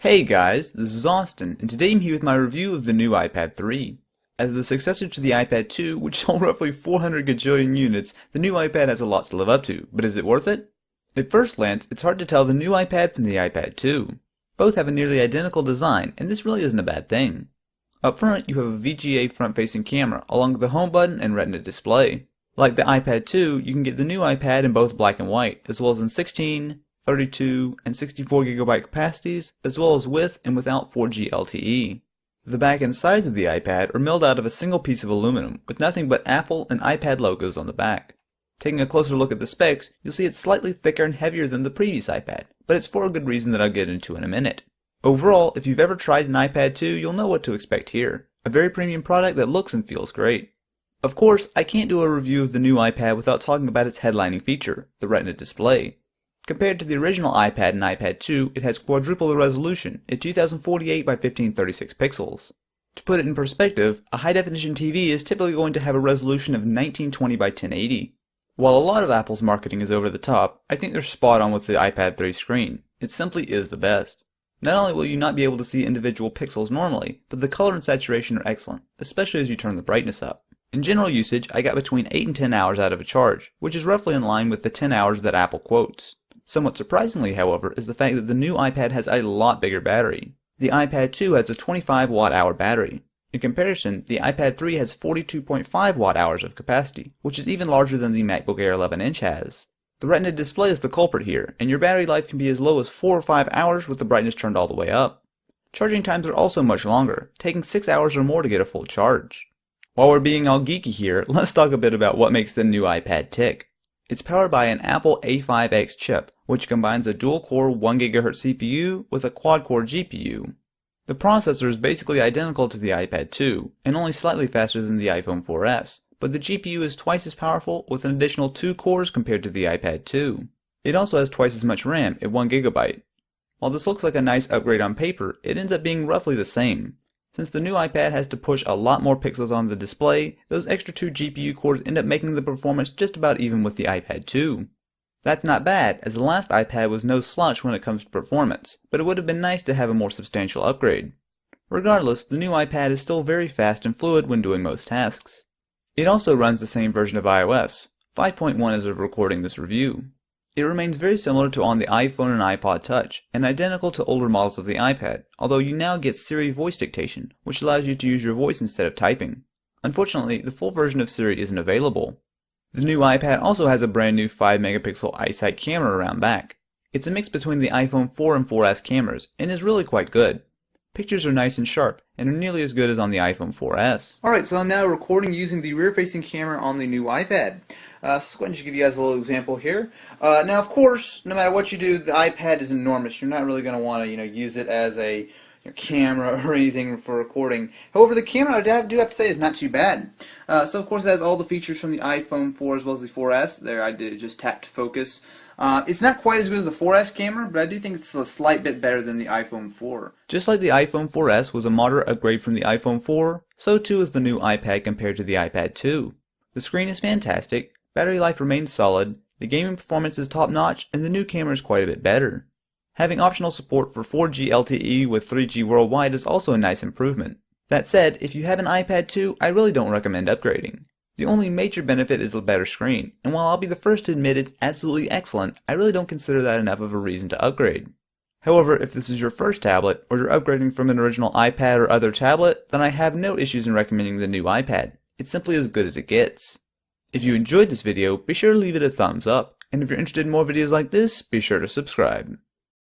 Hey guys, this is Austin, and today I'm here with my review of the new iPad 3. As the successor to the iPad 2, which sold roughly 400 gajillion units, the new iPad has a lot to live up to, but is it worth it? At first glance, it's hard to tell the new iPad from the iPad 2. Both have a nearly identical design, and this really isn't a bad thing. Up front, you have a VGA front-facing camera, along with the home button and Retina display. Like the iPad 2, you can get the new iPad in both black and white, as well as in 16, 32, and 64GB capacities, as well as with and without 4G LTE. The back and sides of the iPad are milled out of a single piece of aluminum, with nothing but Apple and iPad logos on the back. Taking a closer look at the specs, you'll see it's slightly thicker and heavier than the previous iPad, but it's for a good reason that I'll get into in a minute. Overall, if you've ever tried an iPad 2, you'll know what to expect here. A very premium product that looks and feels great. Of course, I can't do a review of the new iPad without talking about its headlining feature, the Retina display. Compared to the original iPad and iPad 2, it has quadruple the resolution at 2048 by 1536 pixels. To put it in perspective, a high-definition TV is typically going to have a resolution of 1920 by 1080. While a lot of Apple's marketing is over the top, I think they're spot on with the iPad 3 screen. It simply is the best. Not only will you not be able to see individual pixels normally, but the color and saturation are excellent, especially as you turn the brightness up. In general usage, I got between 8 and 10 hours out of a charge, which is roughly in line with the 10 hours that Apple quotes. Somewhat surprisingly, however, is the fact that the new iPad has a lot bigger battery. The iPad 2 has a 25 watt-hour battery. In comparison, the iPad 3 has 42.5 watt-hours of capacity, which is even larger than the MacBook Air 11-inch has. The Retina display is the culprit here, and your battery life can be as low as 4 or 5 hours with the brightness turned all the way up. Charging times are also much longer, taking 6 hours or more to get a full charge. While we're being all geeky here, let's talk a bit about what makes the new iPad tick. It's powered by an Apple A5X chip, which combines a dual-core 1GHz CPU with a quad-core GPU. The processor is basically identical to the iPad 2, and only slightly faster than the iPhone 4S, but the GPU is twice as powerful with an additional 2 cores compared to the iPad 2. It also has twice as much RAM at 1GB. While this looks like a nice upgrade on paper, it ends up being roughly the same. Since the new iPad has to push a lot more pixels on the display, those extra 2 GPU cores end up making the performance just about even with the iPad 2. That's not bad, as the last iPad was no slouch when it comes to performance, but it would have been nice to have a more substantial upgrade. Regardless, the new iPad is still very fast and fluid when doing most tasks. It also runs the same version of iOS, 5.1 as of recording this review. It remains very similar to on the iPhone and iPod Touch, and identical to older models of the iPad, although you now get Siri voice dictation, which allows you to use your voice instead of typing. Unfortunately, the full version of Siri isn't available. The new iPad also has a brand new 5-megapixel iSight camera around back. It's a mix between the iPhone 4 and 4S cameras, and is really quite good. Pictures are nice and sharp, and are nearly as good as on the iPhone 4S. Alright, so I'm now recording using the rear-facing camera on the new iPad. So go ahead and just give you guys a little example here. Now, of course, no matter what you do, the iPad is enormous. You're not really going to want to, use it as a camera or anything for recording. However, the camera, I do have to say, is not too bad. So, of course, it has all the features from the iPhone 4 as well as the 4S. There, I did just tap to focus. It's not quite as good as the 4S camera, but I do think it's a slight bit better than the iPhone 4. Just like the iPhone 4S was a moderate upgrade from the iPhone 4, so too is the new iPad compared to the iPad 2. The screen is fantastic, battery life remains solid, the gaming performance is top-notch, and the new camera is quite a bit better. Having optional support for 4G LTE with 3G worldwide is also a nice improvement. That said, if you have an iPad 2, I really don't recommend upgrading. The only major benefit is a better screen, and while I'll be the first to admit it's absolutely excellent, I really don't consider that enough of a reason to upgrade. However, if this is your first tablet, or you're upgrading from an original iPad or other tablet, then I have no issues in recommending the new iPad. It's simply as good as it gets. If you enjoyed this video, be sure to leave it a thumbs up, and if you're interested in more videos like this, be sure to subscribe.